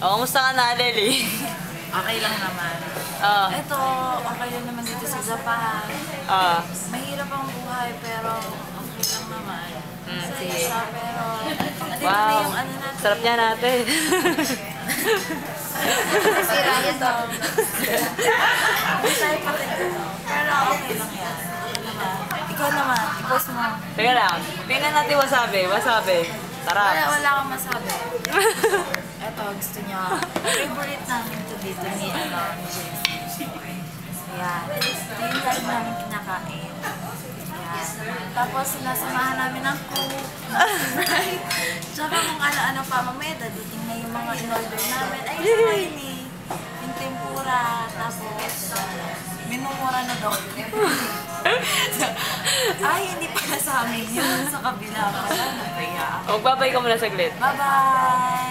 O, kamusta ka na, Lely? Okay lang naman. Ito, okay lang naman dito sa Japan. Mahirap ang buhay, pero okay lang naman. Sige. Pero, dito na yung ano natin. Sarap niya natin. Sira ito. Masaya pa rin ito. Pero okay lang yan. Ikaw naman, i-post mo. Teka lang, tingnan natin wasabi. Wasabi. Tara. Wala akong masabi. Ito, gusto niya. Favorite namin ito dito ni Jessie. Ayan. Ito yung lagi namin kinakain. Ayan. Tapos sinasamahan namin ng cook, right? Tsaka kung ano-ano pa, mamaya dadating na yung mga in-order namin. Ay, yun eh. Yung tempura, tapos minumura na doon. Ay, hindi pala sa amin yun. Sa kabila pala. Magbabay ka muna saglit. Bye-bye!